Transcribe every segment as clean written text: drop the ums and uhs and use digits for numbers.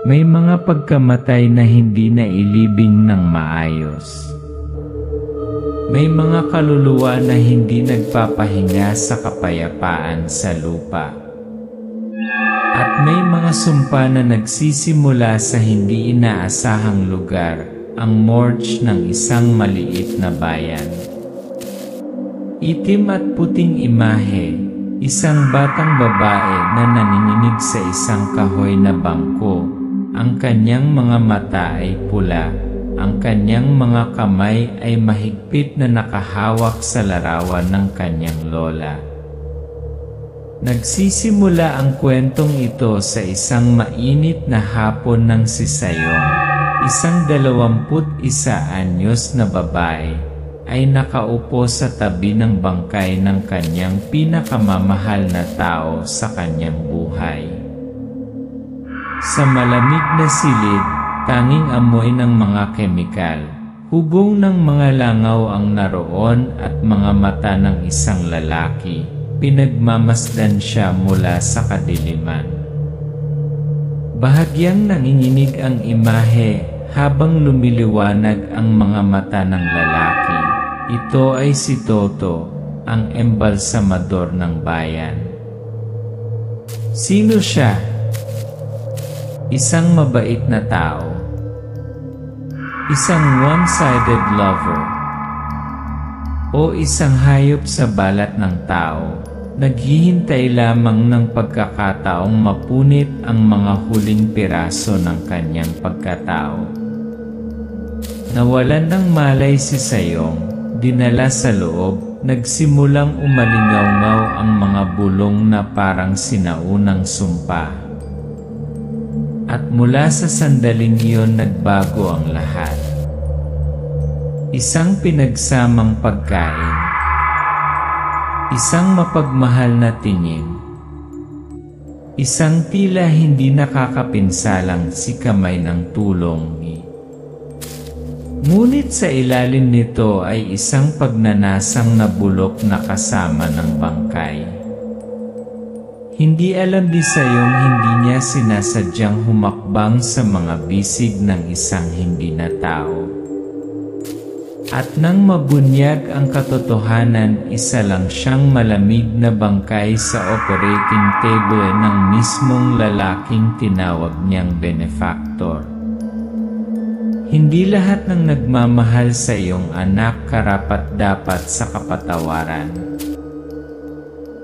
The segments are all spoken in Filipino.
May mga pagkamatay na hindi nailibing ng maayos. May mga kaluluwa na hindi nagpapahinga sa kapayapaan sa lupa. At may mga sumpa na nagsisimula sa hindi inaasahang lugar, ang morgue ng isang maliit na bayan. Itim at puting imahe, isang batang babae na nanginginig sa isang kahoy na bangko. Ang kanyang mga mata ay pula, ang kanyang mga kamay ay mahigpit na nakahawak sa larawan ng kanyang lola. Nagsisimula ang kwentong ito sa isang mainit na hapon ng si Sayong, isang 21 anyos na babae, ay nakaupo sa tabi ng bangkay ng kanyang pinakamamahal na tao sa kanyang buhay. Sa malamig na silid, tanging amoy ng mga kemikal, hubong ng mga langaw ang naroon at mga mata ng isang lalaki, pinagmamasdan siya mula sa kadiliman. Bahagyang nanginginig ang imahe habang lumiliwanag ang mga mata ng lalaki. Ito ay si Toto, ang embalsamador ng bayan. Sino siya? Isang mabait na tao. Isang one-sided lover. O isang hayop sa balat ng tao, naghihintay lamang ng pagkakataong mapunit ang mga huling piraso ng kanyang pagkatao. Nawalan ng malay si Sayong, dinala sa loob, nagsimulang umalingaw-ngaw ang mga bulong na parang sinaunang sumpa. At mula sa sandaling iyon nagbago ang lahat. Isang pinagsamang pagkain. Isang mapagmahal na tingin. Isang tila hindi nakakapinsalang sikamay ng tulong ni. Ngunit sa ilalim nito ay isang pagnanasang na bulok na kasama ng bangkay. Hindi alam ni Sayong hindi niya sinasadyang humakbang sa mga bisig ng isang hindi na tao. At nang mabunyag ang katotohanan, isa lang siyang malamig na bangkay sa operating table ng mismong lalaking tinawag niyang benefactor. Hindi lahat ng nagmamahal sa iyong anak karapat-dapat sa kapatawaran.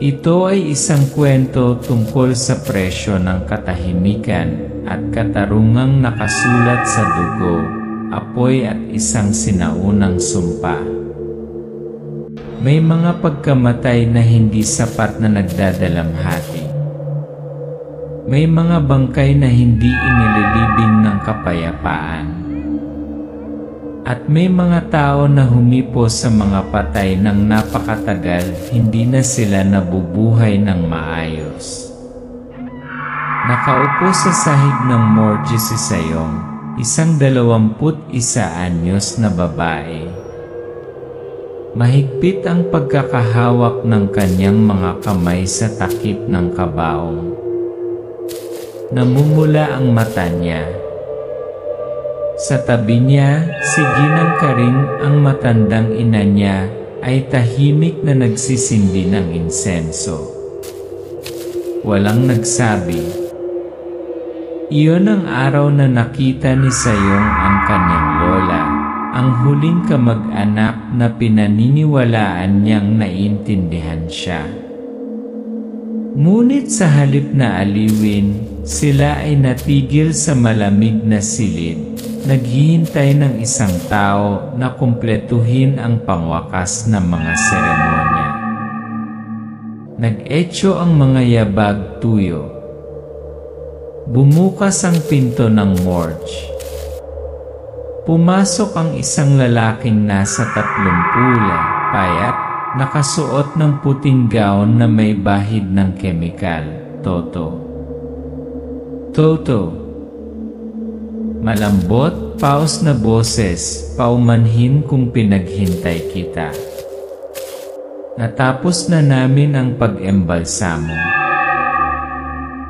Ito ay isang kwento tungkol sa presyo ng katahimikan at katarungang nakasulat sa dugo, apoy at isang sinaunang sumpa. May mga pagkamatay na hindi sapat na nagdadalamhati. May mga bangkay na hindi inililibing ng kapayapaan. At may mga tao na humipo sa mga patay ng napakatagal, hindi na sila nabubuhay ng maayos. Nakaupo sa sahig ng morgue si Sayong, isang 21 anyos na babae. Mahigpit ang pagkakahawak ng kanyang mga kamay sa takip ng kabaong. Namumula ang mata niya. Sa tabi niya, si Ginang Karing, ang matandang ina niya, ay tahimik na nagsisindi ng insenso. Walang nagsabi. Iyon ang araw na nakita ni Sayong ang kanyang lola, ang huling kamag-anak na pinaniniwalaan niyang naiintindihan siya. Ngunit sa halip na aliwin, sila ay natigil sa malamig na silid, naghihintay ng isang tao na kumpletuhin ang pangwakas ng mga seremonya. Nag-etyo ang mga yabag tuyo. Bumukas ang pinto ng morgue. Pumasok ang isang lalaking nasa 30 payat, nakasuot ng puting gown na may bahid ng kemikal, Toto. Toto. Malambot, paos na boses, paumanhin kung pinaghintay kita. Natapos na namin ang pag-embalsamo.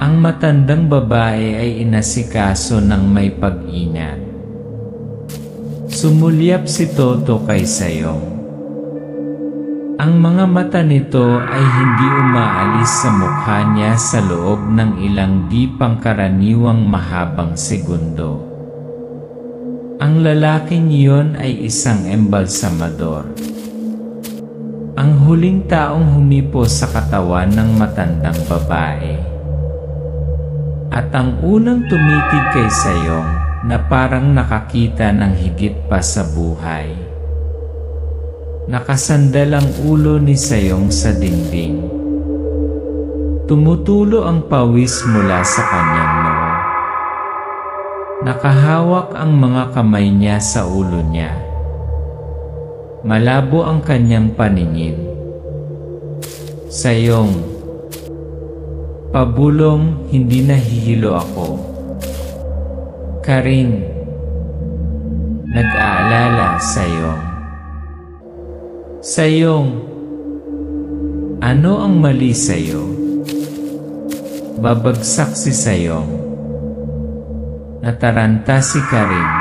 Ang matandang babae ay inasikaso ng may pag-inat. Sumulyap si Toto kay Sayong. Ang mga mata nito ay hindi umaalis sa mukha niya sa loob ng ilang di pangkaraniwang mahabang segundo. Ang lalaking iyon ay isang embalsamador. Ang huling taong humipo sa katawan ng matandang babae. At ang unang tumitig kay Sayong na parang nakakita ng higit pa sa buhay. Nakasandal ang ulo ni Sayong sa dingding. Tumutulo ang pawis mula sa kanyang noo. Nakahawak ang mga kamay niya sa ulo niya. Malabo ang kanyang paningin. Sayong, pabulong, hindi nahihilo ako. Karing, nag-aalala, Sayong. Sayong, ano ang mali sa'yo? Babagsak si Sayong. Nataranta si Karing.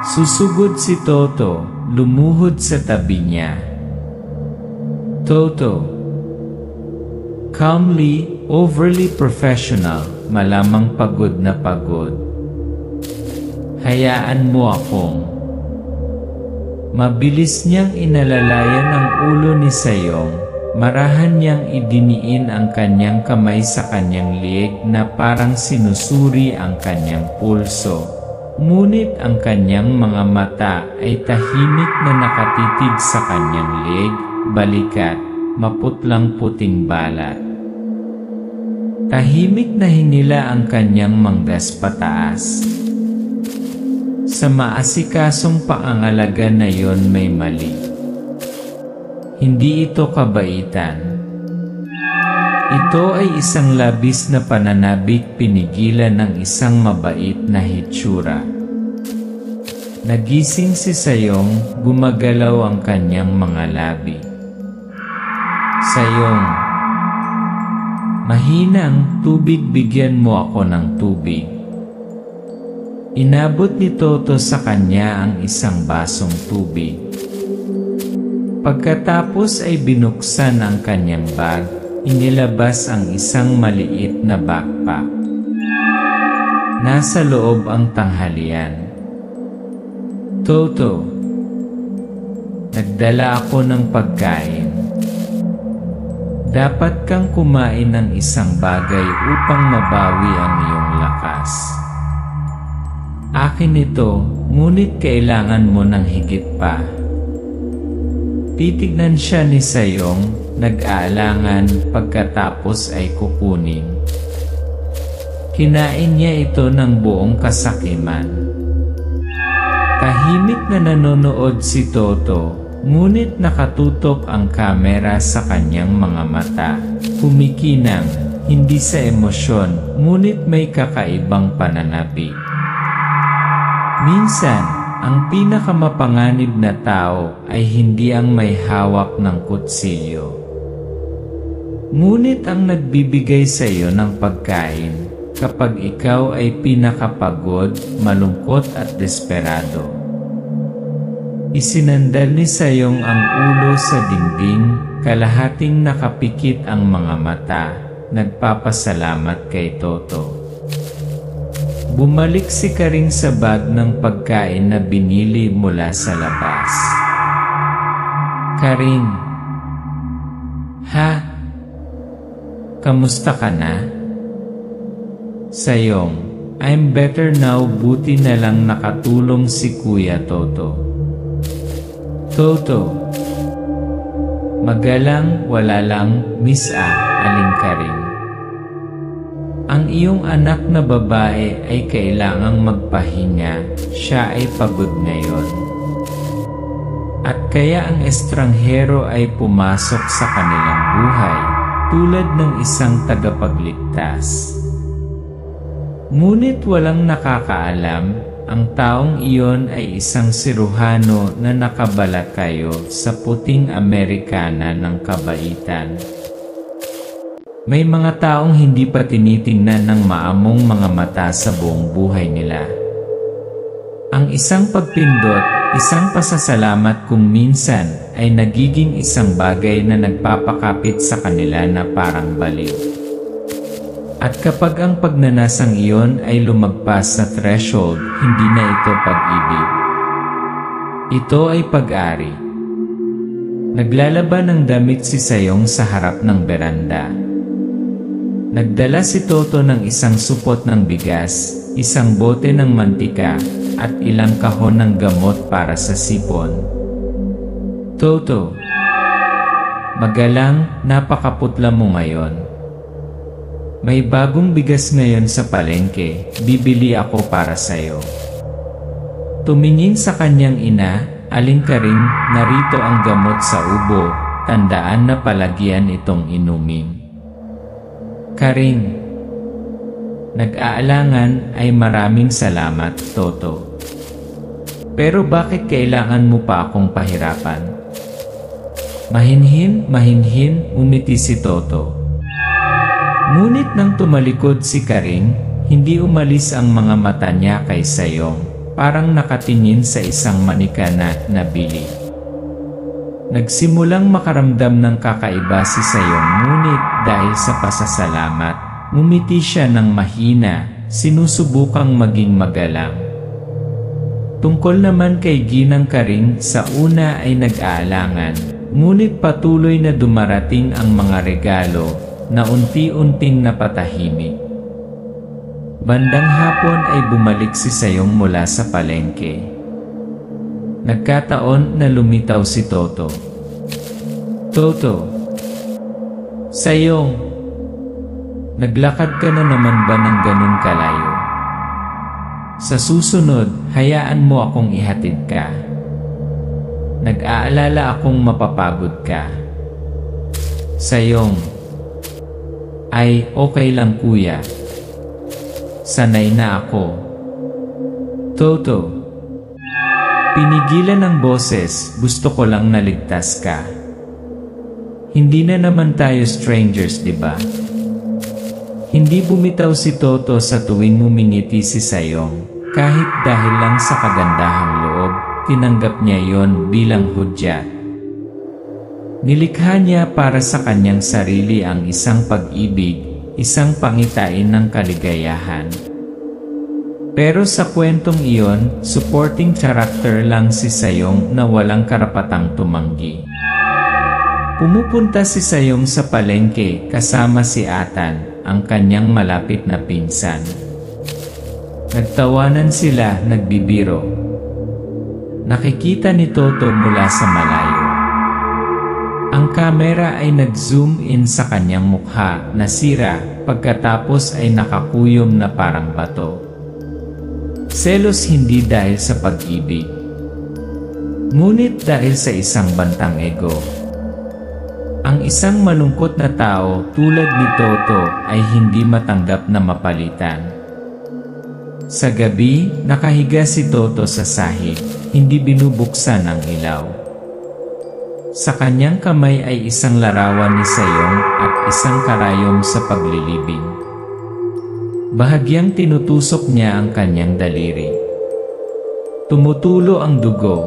Susugod si Toto, lumuhod sa tabi niya. Toto, calmly, overly professional, malamang pagod na pagod. Hayaan mo akong. Mabilis niyang inalalayan ang ulo ni Sayong, marahan niyang idiniin ang kanyang kamay sa kanyang liig na parang sinusuri ang kanyang pulso. Ngunit ang kanyang mga mata ay tahimik na nakatitig sa kanyang liig, balikat, maputlang puting balat. Tahimik na hinila ang kanyang manggas pataas. Sa maasikasong pangangalaga na yon may mali. Hindi ito kabaitan. Ito ay isang labis na pananabik pinigilan ng isang mabait na hitsura. Nagising si Sayong, gumagalaw ang kanyang mga labi. Sayong, mahinang tubig, bigyan mo ako ng tubig. Inabot ni Toto sa kanya ang isang basong tubig. Pagkatapos ay binuksan ang kanyang bag, inilabas ang isang maliit na backpack. Nasa loob ang tanghalian. Toto, nagdala ako ng pagkain. Dapat kang kumain ng isang bagay upang mabawi ang iyong lakas. Akin ito, ngunit kailangan mo ng higit pa. Titignan siya ni Sayong, nag-aalangan, pagkatapos ay kukunin. Kinain niya ito ng buong kasakiman. Tahimik na nanonood si Toto, ngunit nakatutok ang kamera sa kanyang mga mata. Kumikinang, hindi sa emosyon, ngunit may kakaibang pananabik. Minsan, ang pinakamapanganib na tao ay hindi ang may hawak ng kutsilyo. Ngunit ang nagbibigay sa iyo ng pagkain kapag ikaw ay pinakapagod, malungkot at desperado. Isinandal ni Sayong ang ulo sa dingding, kalahating nakapikit ang mga mata, nagpapasalamat kay Toto. Bumalik si Karing sa bag ng pagkain na binili mula sa labas. Karing, ha? Kamusta ka na? Sayong, I'm better now, buti na lang nakatulong si Kuya Toto. Toto, magalang, wala lang, Miss Aling Karing. Ang iyong anak na babae ay kailangang magpahinga, siya ay pagod ngayon. At kaya ang estranghero ay pumasok sa kanilang buhay, tulad ng isang tagapagligtas. Ngunit walang nakakaalam, ang taong iyon ay isang siruhano na nakabalakayo sa puting Amerikana ng kabaitan. May mga taong hindi pa tinitingnan ng maamong mga mata sa buong buhay nila. Ang isang pagpindot, isang pasasalamat kung minsan ay nagiging isang bagay na nagpapakapit sa kanila na parang baliw. At kapag ang pagnanasang iyon ay lumagpas sa threshold, hindi na ito pag-ibig. Ito ay pag-ari. Naglalaba ng damit si Sayong sa harap ng beranda. Nagdala si Toto ng isang supot ng bigas, isang bote ng mantika, at ilang kahon ng gamot para sa sipon. Toto, magalang, napakaputla mo ngayon. May bagong bigas ngayon sa palengke, bibili ako para sa'yo. Tumingin sa kanyang ina, Aling Karing, narito ang gamot sa ubo, tandaan na palagyan itong inumin. Karing, nag-aalangan ay maraming salamat, Toto. Pero bakit kailangan mo pa akong pahirapan? Mahinhin, umiti si Toto. Ngunit nang tumalikod si Karing, hindi umalis ang mga mata niya kay Sayong, parang nakatingin sa isang manika na nabili. Nagsimulang makaramdam ng kakaiba si Sayong, ngunit dahil sa pasasalamat, ngumiti siya ng mahina, sinusubukang maging magalang. Tungkol naman kay Ginang Karing, sa una ay nag-aalangan, ngunit patuloy na dumarating ang mga regalo na unti-unting napatahimik. Bandang hapon ay bumalik si Sayong mula sa palengke. Nagkataon na lumitaw si Toto. Toto, Sayong, naglakad ka na naman ba ng ganun kalayo? Sa susunod, hayaan mo akong ihatid ka. Nag-aalala akong mapapagod ka. Sayong, ay okay lang kuya. Sanay na ako. Toto, pinigilan ng boses, gusto ko lang naligtas ka. Hindi na naman tayo strangers, di ba? Hindi bumitaw si Toto sa tuwing mumingiti si Sayong, kahit dahil lang sa kagandahang loob, tinanggap niya yon bilang hudyat. Nilikha niya para sa kanyang sarili ang isang pag-ibig, isang pangitain ng kaligayahan. Pero sa kwentong iyon, supporting character lang si Sayong na walang karapatang tumanggi. Pumupunta si Sayong sa palengke kasama si Atan, ang kanyang malapit na pinsan. Nagtawanan sila, nagbibiro. Nakikita ni Toto mula sa malayo. Ang kamera ay nag-zoom in sa kanyang mukha na sira, pagkatapos ay nakakuyom na parang bato. Selos hindi dahil sa pag-ibig, ngunit dahil sa isang bantang ego. Ang isang malungkot na tao tulad ni Toto ay hindi matanggap na mapalitan. Sa gabi, nakahiga si Toto sa sahig, hindi binubuksan ang ilaw. Sa kanyang kamay ay isang larawan ni Sayong at isang karayom sa paglilibing. Bahagyang tinutusok niya ang kanyang daliri. Tumutulo ang dugo.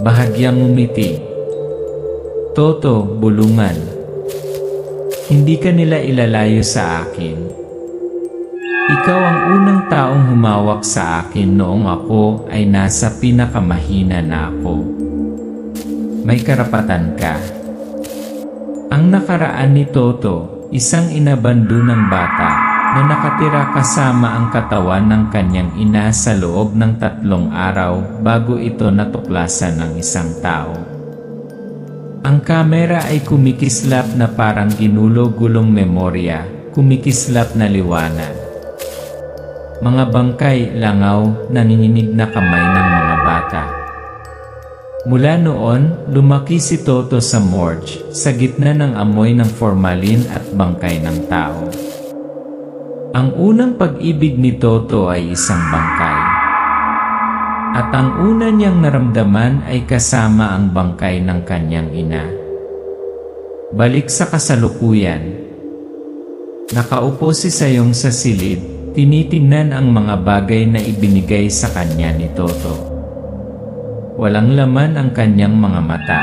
Bahagyang umiti. Toto, bulungan. Hindi ka nila ilalayo sa akin. Ikaw ang unang taong humawak sa akin noong ako ay nasa pinakamahina na ako. May karapatan ka. Ang nakaraan ni Toto, isang inabandonang bata, na nakatira kasama ang katawan ng kanyang ina sa loob ng 3 araw bago ito natuklasan ng isang tao. Ang kamera ay kumikislap na parang ginulo-gulong memorya, kumikislap na liwanag. Mga bangkay, langaw, nanginginig na kamay ng mga bata. Mula noon, lumaki si Toto sa morgue, sa gitna ng amoy ng formalin at bangkay ng tao. Ang unang pag-ibig ni Toto ay isang bangkay. At ang una niyang naramdaman ay kasama ang bangkay ng kanyang ina. Balik sa kasalukuyan, Nakaupo si Sayong sa silid, tinitingnan ang mga bagay na ibinigay sa kanya ni Toto. Walang laman ang kanyang mga mata.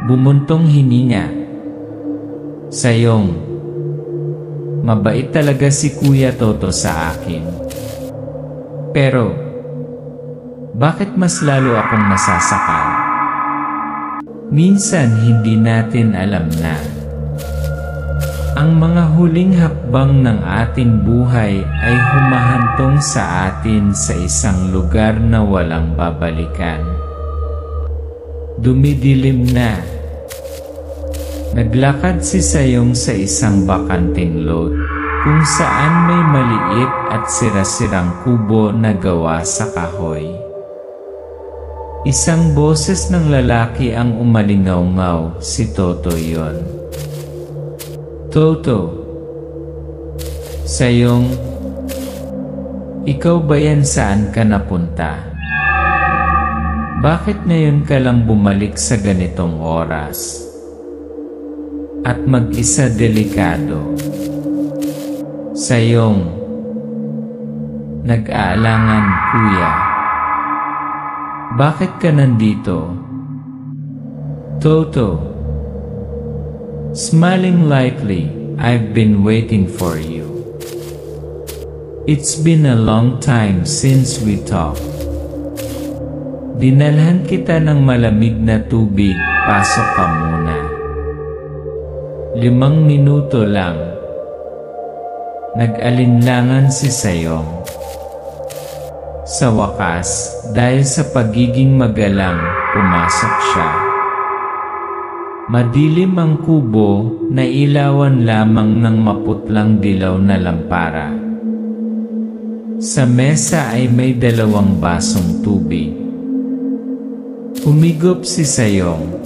Bumuntong hininga. Sayong, mabait talaga si Kuya Toto sa akin. Pero, bakit mas lalo akong nasasakal? Minsan hindi natin alam na ang mga huling hakbang ng ating buhay ay humahantong sa atin sa isang lugar na walang babalikan. Dumidilim na. Naglakad si Sayong sa isang bakanting lot, kung saan may maliit at sira-sirang kubo na gawa sa kahoy. Isang boses ng lalaki ang umalingaw-ngaw, si Toto yon. Toto. Sayong, ikaw ba yan, saan ka napunta? Bakit ngayon ka lang bumalik sa ganitong oras? At mag-isa, delikado. Sayong, nag-aalangan, kuya. Bakit ka nandito? Toto. Smiling lightly, I've been waiting for you. It's been a long time since we talked. Dinalhan kita ng malamig na tubig, pasok ka muna. 5 minuto lang. Nag-alinlangan si Sayong. Sa wakas, dahil sa pagiging magalang, pumasok siya. Madilim ang kubo, nailawan lamang ng maputlang dilaw na lampara. Sa mesa ay may 2 basong tubig. Humigop si Sayong.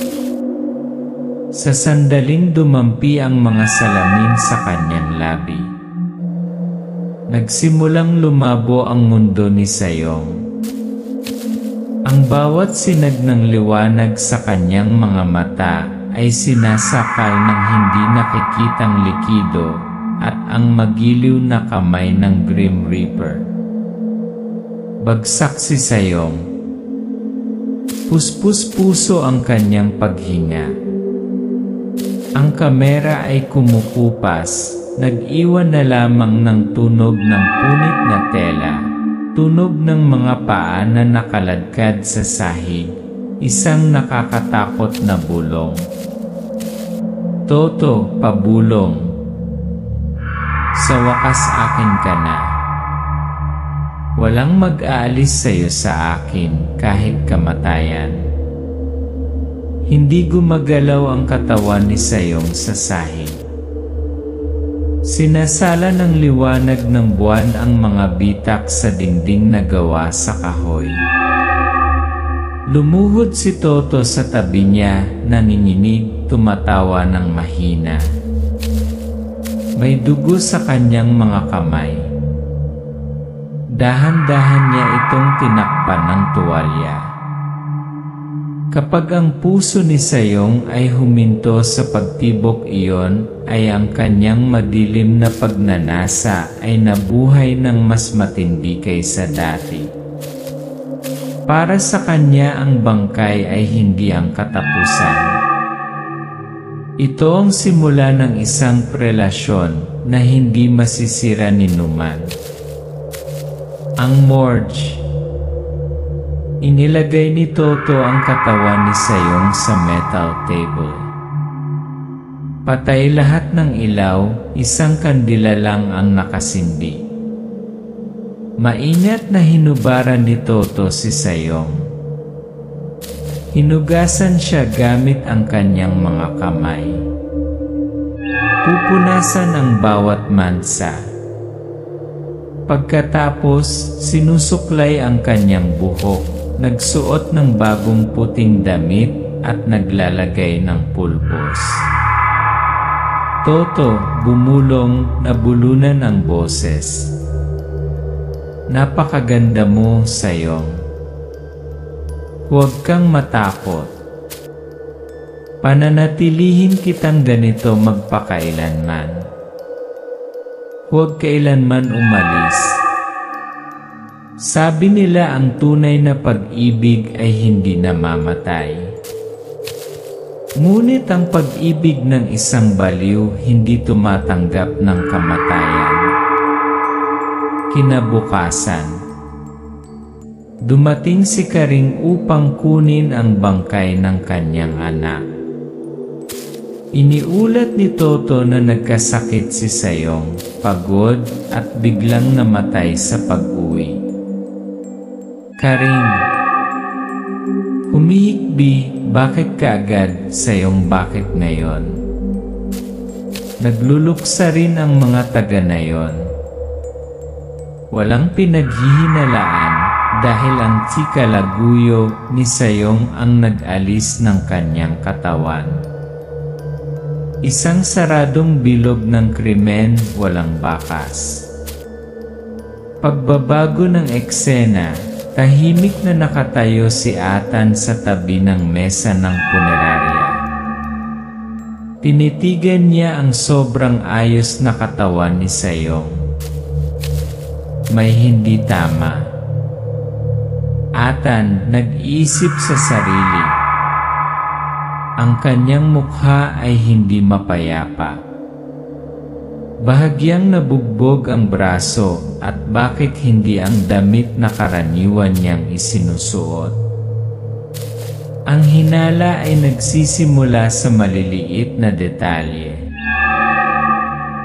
Sa sandaling dumampi ang mga salamin sa kanyang labi. Nagsimulang lumabo ang mundo ni Sayong. Ang bawat sinag ng liwanag sa kanyang mga mata ay sinasakal ng hindi nakikitang likido at ang magiliw na kamay ng Grim Reaper. Bagsak si Sayong. Puspos-puso ang kanyang paghinga. Ang kamera ay kumukupas, nag-iwan na lamang ng tunog ng punit na tela, tunog ng mga paa na nakaladkad sa sahig, isang nakakatakot na bulong. Toto, pabulong. Sa wakas akin ka na. Walang mag-aalis sa'yo sa akin kahit kamatayan. Hindi gumagalaw ang katawan ni Sayong sa sahig. Sinasala ng liwanag ng buwan ang mga bitak sa dingding na gawa sa kahoy. Lumuhod si Toto sa tabi niya, nanginginig, tumatawa ng mahina. May dugo sa kanyang mga kamay. Dahan-dahan niya itong tinakpan ng tuwalya. Kapag ang puso ni Sayong ay huminto sa pagtibok, iyon ay ang kanyang madilim na pagnanasa ay nabuhay ng mas matindi kaysa dati. Para sa kanya ang bangkay ay hindi ang katapusan. Ito ang simula ng isang relasyon na hindi masisira ni numan. Ang morgue. Inilagay ni Toto ang katawan ni Sayong sa metal table. Patay lahat ng ilaw, isang kandila lang ang nakasindi. Maingat na hinubaran ni Toto si Sayong. Hinugasan siya gamit ang kanyang mga kamay. Pupunasan ang bawat mansa. Pagkatapos, sinusuklay ang kanyang buhok. Nagsuot ng bagong puting damit at naglalagay ng pulbos. Toto, bumulong, nabulunan ang boses. Napakaganda mo, Sayong. Huwag kang matakot. Pananatilihin kitang ganito magpakailanman. huwag kailanman umalis. Sabi nila ang tunay na pag-ibig ay hindi namamatay. Ngunit ang pag-ibig ng isang baliw hindi tumatanggap ng kamatayan. Kinabukasan, dumating si Karing upang kunin ang bangkay ng kanyang anak. Iniulat ni Toto na nagkasakit si Sayong, pagod at biglang namatay sa pag-uwi. Karing, humihikbi, bakit kaagad? Sayong, bakit ngayon? Nagluluksa rin ang mga taga na yon. Walang pinaghihinalaan dahil ang tikalaguyo ni Sayong ang nag-alis ng kanyang katawan. Isang saradong bilog ng krimen, walang bakas. Pagbabago ng eksena, tahimik na nakatayo si Atan sa tabi ng mesa ng punerarya. Tinitigan niya ang sobrang ayos na katawan ni Sayong. May hindi tama. Atan nag-iisip sa sarili. Ang kanyang mukha ay hindi mapayapa. Bahagyang nabugbog ang braso at bakit hindi ang damit na karaniwan niyang isinusuot. Ang hinala ay nagsisimula sa maliliit na detalye.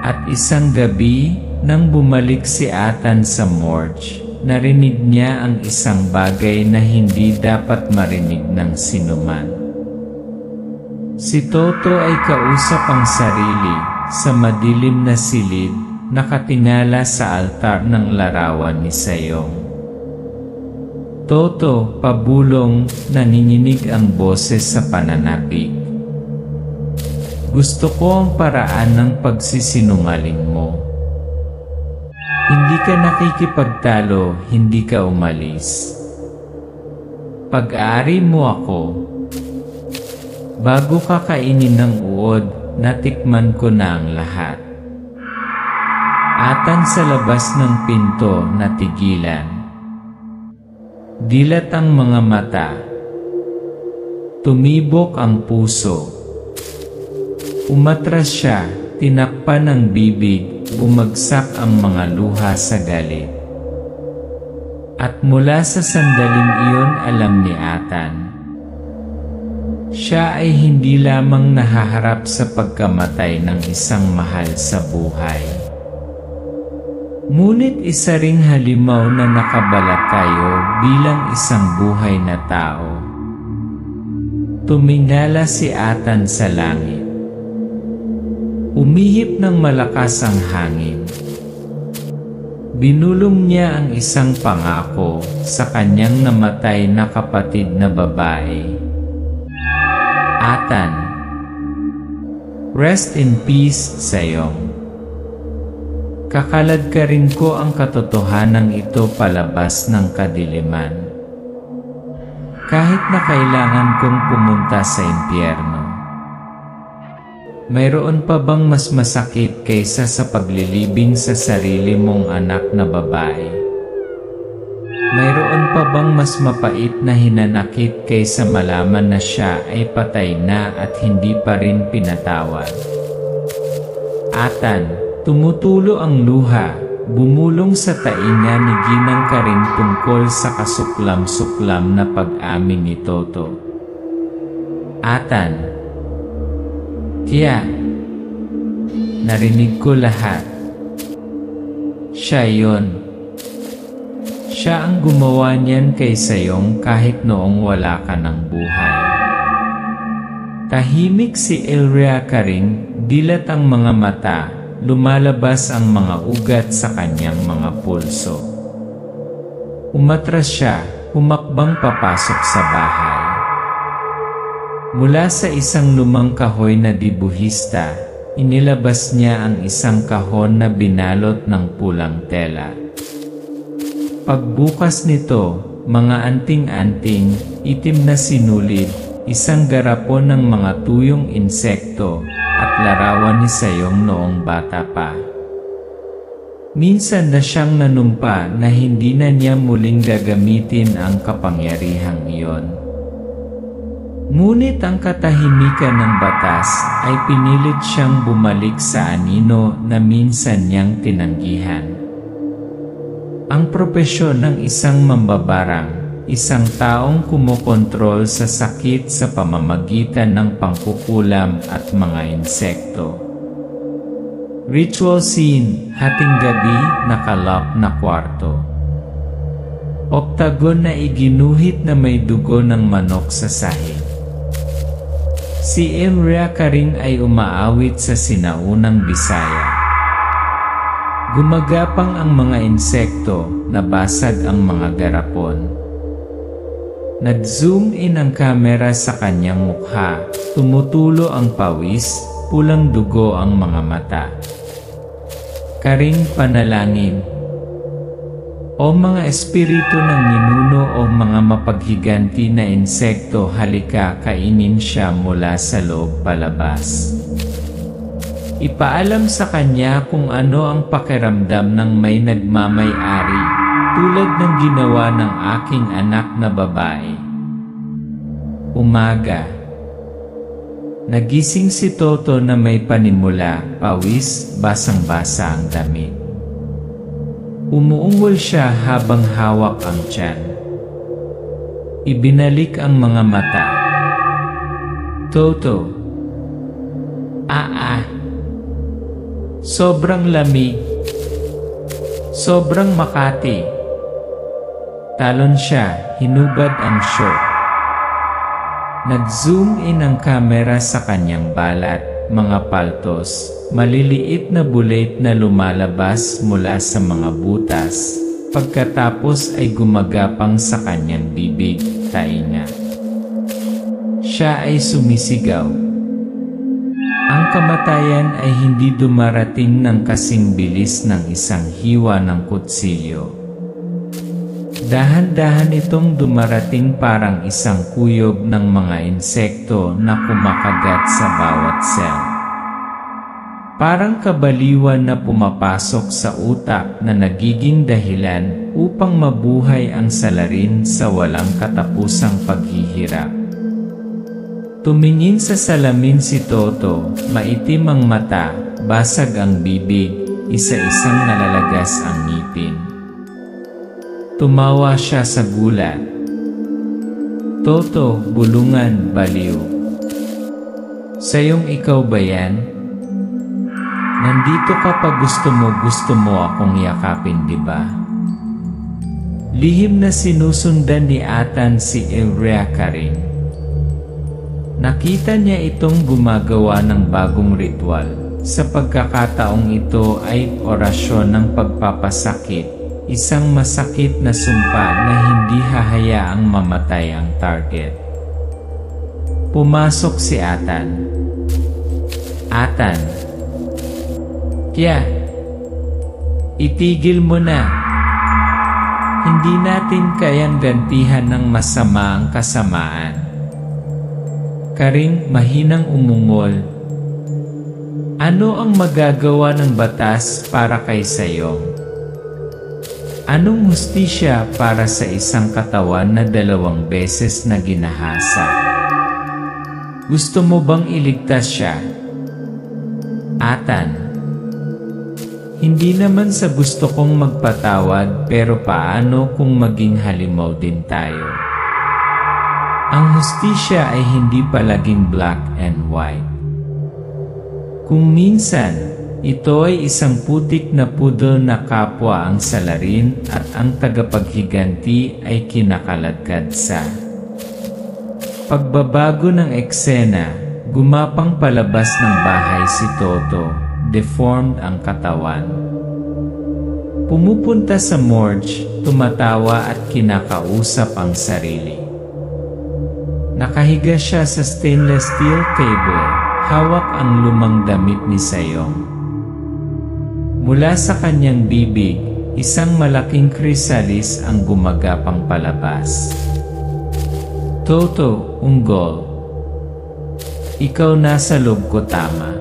At isang gabi, nang bumalik si Atan sa morgue, narinig niya ang isang bagay na hindi dapat marinig ng sinuman. Si Toto ay kausap ang sarili sa madilim na silid, nakatingala sa altar ng larawan ni Sayong. Toto, pabulong, nanginginig ang boses sa pananabik. Gusto ko ang paraan ng pagsisinungaling mo. Hindi ka nakikipagtalo, hindi ka umalis. Pag-aari mo ako. Bago ka kainin ng uod, natikman ko na ang lahat. Atan sa labas ng pinto, natigilan. Dilat ang mga mata. Tumibok ang puso. Umatras siya, tinakpan ang bibig, bumagsak ang mga luha sa galit. At mula sa sandaling iyon alam ni Atan. Siya ay hindi lamang nahaharap sa pagkamatay ng isang mahal sa buhay. Ngunit isa ring halimaw na nakabalakayo bilang isang buhay na tao. Tumingala si Atan sa langit. Umihip ng malakas ang hangin. Binulong niya ang isang pangako sa kanyang namatay na kapatid na babae. Atan, rest in peace, Sayong. Kakaladkarin ko ang katotohanan ito palabas ng kadiliman. Kahit na kailangan kong pumunta sa impyerno. Mayroon pa bang mas masakit kaysa sa paglilibing sa sarili mong anak na babae? Mayroon pa bang mas mapait na hinanakit kaysa malaman na siya ay patay na at hindi pa rin pinatawad? Atan, tumutulo ang luha, bumulong sa tainga ni Ginang Karing tungkol sa kasuklam-suklam na pag-amin ni Toto. Atan, tiya, narinig ko lahat. Siya yon. Siya ang gumawa niyan kay Sayong kahit noong wala ka ng buhay. Tahimik si Elrea Karing, dilat ang mga mata, lumalabas ang mga ugat sa kanyang mga pulso. Umatras siya, humakbang papasok sa bahay. Mula sa isang lumang kahoy na dibuhista, inilabas niya ang isang kahon na binalot ng pulang tela. Pagbukas nito, mga anting-anting, itim na sinulid, isang garapon ng mga tuyong insekto, at larawan ni Sayong noong bata pa. Minsan na siyang nanumpa na hindi na niya muling gagamitin ang kapangyarihang iyon. Ngunit ang katahimikan ng batas ay pinilit siyang bumalik sa anino na minsan niyang tinanggihan. Ang propesyon ng isang mambabarang, isang taong kumokontrol sa sakit sa pamamagitan ng pangkukulam at mga insekto. Ritual scene, hating gabi, nakalock na kwarto. Oktagon na iginuhit na may dugo ng manok sa sahig. Si Evrea-Karing ay umaawit sa sinaunang Bisaya. Gumagapang ang mga insekto, nabasag ang mga garapon. Nag-zoom in ang kamera sa kanyang mukha, tumutulo ang pawis, pulang dugo ang mga mata. Karing panalangin. O mga espiritu ng ninuno o mga mapaghiganti na insekto, halika, kainin siya mula sa loob palabas. Ipaalam sa kanya kung ano ang pakiramdam ng may nagmamay-ari, tulad ng ginawa ng aking anak na babae. Umaga. Nagising si Toto na may panimula, pawis, basang-basa ang damit. Umuungol siya habang hawak ang tiyan. Ibinalik ang mga mata. Toto. Sobrang lamig. Sobrang makati. Talon siya, hinubad ang short. Nag-zoom in ang kamera sa kanyang balat, mga paltos, maliliit na bulit na lumalabas mula sa mga butas, pagkatapos ay gumagapang sa kanyang bibig, tainga. Siya ay sumisigaw. Ang kamatayan ay hindi dumarating ng kasing bilis ng isang hiwa ng kutsilyo. Dahan-dahan itong dumarating parang isang kuyog ng mga insekto na kumakagat sa bawat sel. Parang kabaliwan na pumapasok sa utak na nagiging dahilan upang mabuhay ang salarin sa walang katapusang paghihirap. Tumingin sa salamin si Toto, maitim ang mata, basag ang bibig, isa-isang nalalagas ang ngipin. Tumawa siya sa gulat. Toto, bulungan, baliw. Sayong ikaw ba yan? Nandito ka pa, gusto mo akong yakapin, di ba? Lihim na sinusundan ni Atan si Evrea-Karing. Nakita niya itong gumagawa ng bagong ritual. Sa pagkakataong ito ay orasyon ng pagpapasakit. Isang masakit na sumpa na hindi hahayaang mamatay ang target. Pumasok si Atan. Atan. Kya, itigil mo na. Hindi natin kayang gantihan ng masama ang kasamaan. Karing mahinang umungol. Ano ang magagawa ng batas para kay Sayong? Anong hustisya para sa isang katawan na 2 beses na ginahasa? Gusto mo bang iligtas siya? Atan. Hindi naman sa gusto kong magpatawad, pero paano kung maging halimaw din tayo? Ang hustisya ay hindi palaging black and white. Kung minsan, ito ay isang putik na pudol na kapwa ang salarin at ang tagapaghiganti ay kinakaladkad sa pagbabago ng eksena. Gumapang palabas ng bahay si Toto, deformed ang katawan. Pumupunta sa morgue, tumatawa at kinakausap ang sarili. Nakahiga siya sa stainless steel table, hawak ang lumang damit ni Sayong. Mula sa kanyang bibig, isang malaking krisalis ang gumagapang palabas. Toto, unggol. Ikaw nasa loob ko, tama.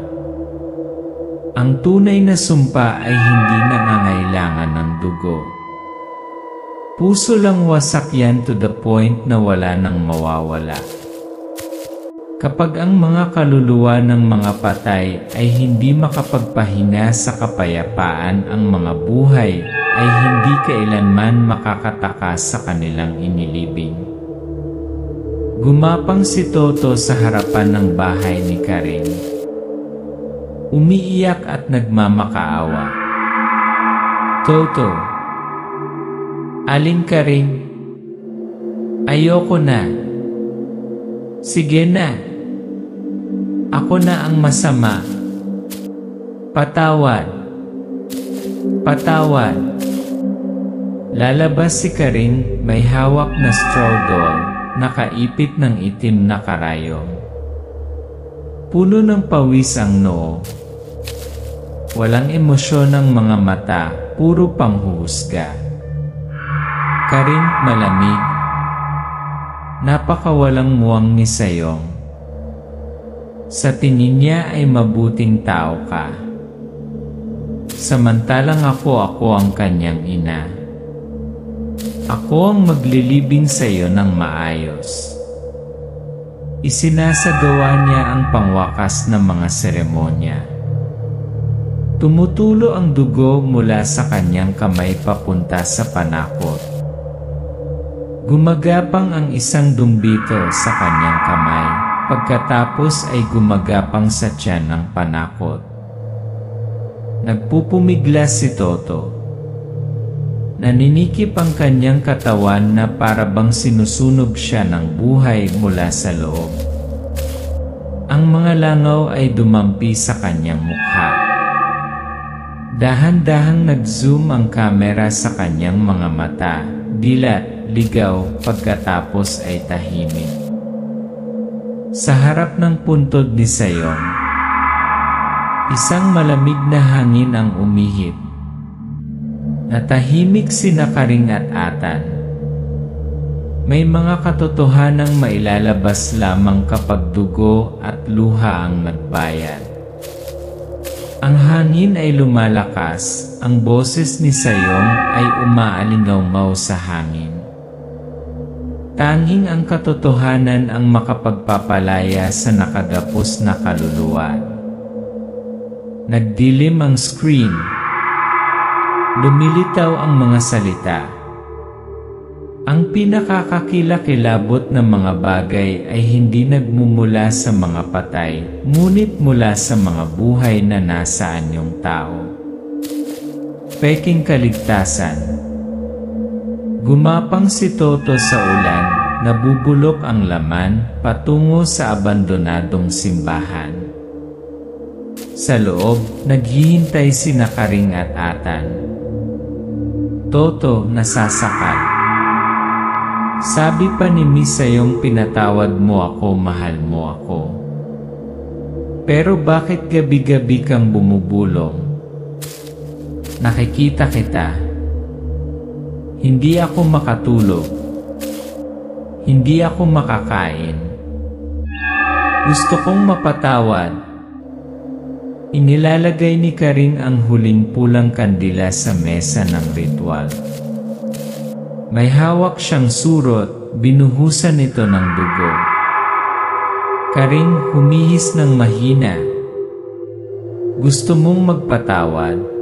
Ang tunay na sumpa ay hindi nangangailangan ng dugo. Puso lang wasak yan to the point na wala nang mawawala. Kapag ang mga kaluluwa ng mga patay ay hindi makapagpahinga sa kapayapaan, ang mga buhay ay hindi kailanman makakatakas sa kanilang inilibing. Gumapang si Toto sa harapan ng bahay ni Karing. Umiiyak at nagmamakaawa. Toto, Aling Karing, ayoko na. Sige na. Ako na ang masama. Patawad. Patawad. Lalabas si Karing, may hawak na straw doll, nakaipit ng itim na karayom. Puno ng pawis ang noo. Walang emosyon ng mga mata, puro panghuhusga. Karing malamig. Napakawalang muwang ni Sayong. Sa tingin niya ay mabuting tao ka. Samantalang ako ang kanyang ina. Ako ang maglilibing sa iyo ng maayos. Isinasagawa niya ang pangwakas ng mga seremonya. Tumutulo ang dugo mula sa kanyang kamay papunta sa panakot. Gumagapang ang isang dumbito sa kanyang kamay, pagkatapos ay gumagapang sa tiyan ng panakot. Nagpupumiglas si Toto. Naninikip ang kanyang katawan na parabang sinusunog siya ng buhay mula sa loob. Ang mga langaw ay dumampi sa kanyang mukha. Dahan-dahang nag-zoom ang kamera sa kanyang mga mata, dilat, ligaw, pagkatapos ay tahimik. Sa harap ng puntod ni Sayong, isang malamig na hangin ang umihip. Natahimik sina Karing at Atan. May mga katotohanang mailalabas lamang kapag dugo at luha ang nagbayad. Ang hangin ay lumalakas, ang boses ni Sayong ay umaalingaw-ngaw sa hangin. Tanging ang katotohanan ang makapagpapalaya sa nakagapos na kaluluwa. Nagdilim ang screen. Lumilitaw ang mga salita. Ang pinakakakilakilabot na mga bagay ay hindi nagmumula sa mga patay, ngunit mula sa mga buhay na nasa anyong tao. Peking kaligtasan. Gumapang si Toto sa ulan, nabubulok ang laman patungo sa abandonadong simbahan. Sa loob, naghihintay sina Karing at Atan. Toto, nasasakal. Sabi pa ni Miss Sayong, pinatawad mo ako, mahal mo ako. Pero bakit gabi-gabi kang bumubulong? Nakikita kita. Hindi ako makatulog. Hindi ako makakain. Gusto kong mapatawad. Inilalagay ni Karing ang huling pulang kandila sa mesa ng ritual. May hawak siyang surot, binuhusan ito ng dugo. Karing humihis ng mahina. Gusto mong magpatawad?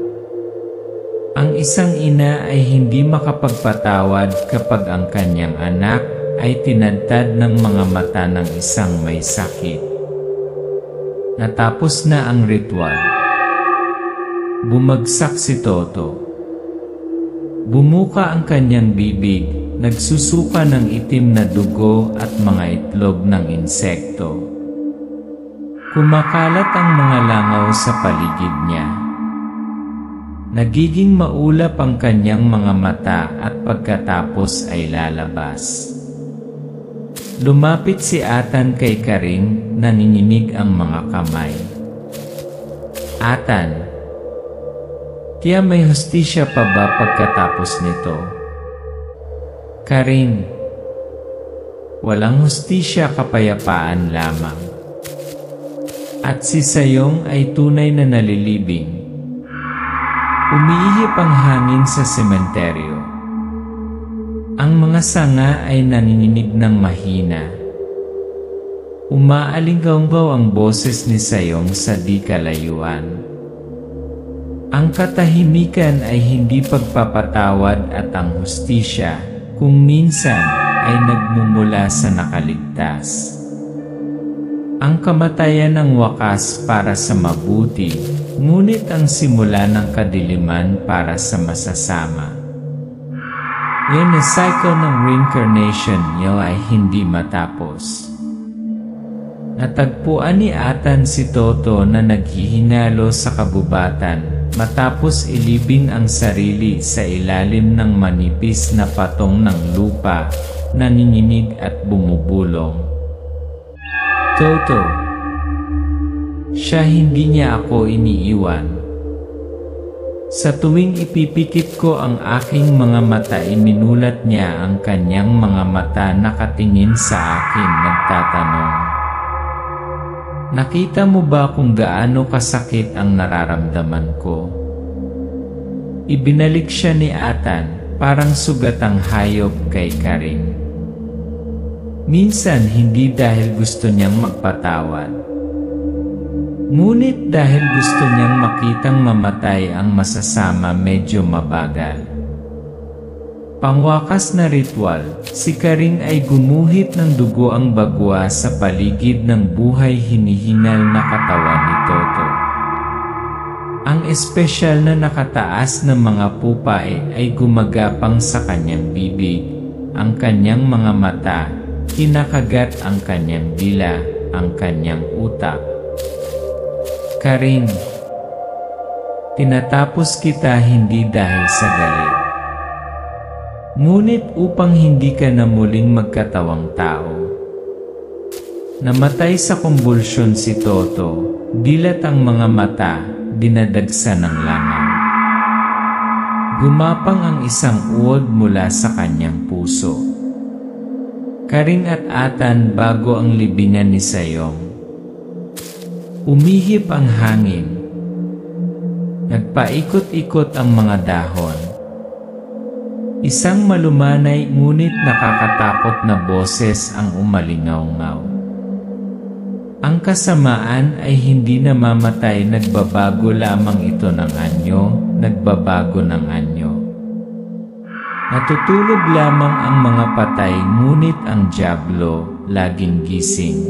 Ang isang ina ay hindi makapagpatawad kapag ang kanyang anak ay tinadtad ng mga mata ng isang may sakit. Natapos na ang ritual. Bumagsak si Toto. Bumuka ang kanyang bibig, nagsusuka ng itim na dugo at mga itlog ng insekto. Kumakalat ang mga langaw sa paligid niya. Nagiging maulap ang kanyang mga mata at pagkatapos ay lalabas. Lumapit si Atan kay Karing, nanginginig ang mga kamay. Atan, tiya may hustisya pa ba pagkatapos nito? Karing, walang hustisya, kapayapaan lamang. At si Sayong ay tunay na nalilibing. Umiihip ang hangin sa sementeryo. Ang mga sanga ay nanginginig ng mahina. Umaalinggaw ang boses ni Sayong sa di kalayuan. Ang katahimikan ay hindi pagpapatawad at ang hustisya, kung minsan, ay nagmumula sa nakaligtas. Ang kamatayan ng wakas para sa mabuti, ngunit ang simula ng kadiliman para sa masasama. Yan ang cycle ng reincarnation niyo ay hindi matapos. Natagpuan ni Atan si Toto na naghihinalo sa kabubatan, matapos ilibing ang sarili sa ilalim ng manipis na patong ng lupa, nanginginig at bumubulong. Toto. Siya hindi niya ako iniiwan. Sa tuwing ipipikit ko ang aking mga mata, iminulat niya ang kanyang mga mata nakatingin sa akin, nagtatanong. Nakita mo ba kung gaano kasakit ang nararamdaman ko? Ibinalik siya ni Atan, parang sugatang hayop kay Karing. Minsan hindi dahil gusto niyang magpatawad, ngunit dahil gusto niyang makitang mamatay ang masasama medyo mabagal. Pangwakas na ritual, si Karing ay gumuhit ng dugo ang bagwa sa paligid ng buhay hinihingal na katawan ni Toto. Ang espesyal na nakataas na mga pupae ay gumagapang sa kanyang bibig, ang kanyang mga mata, kinakagat ang kanyang dila, ang kanyang utak. Karing, tinatapos kita hindi dahil sa galit, ngunit upang hindi ka na muling magkatawang tao. Namatay sa kumbulsyon si Toto, dilat ang mga mata, dinadagsa ng langaw. Gumapang ang isang uod mula sa kanyang puso. Karing at Atan bago ang libingan ni Sayong. Umihip ang hangin. Nagpaikot-ikot ang mga dahon. Isang malumanay ngunit nakakatakot na boses ang umalingaw-ngaw. Ang kasamaan ay hindi namamatay, nagbabago lamang ito ng anyo, nagbabago ng anyo. Natutulog lamang ang mga patay, ngunit ang dyablo laging gising.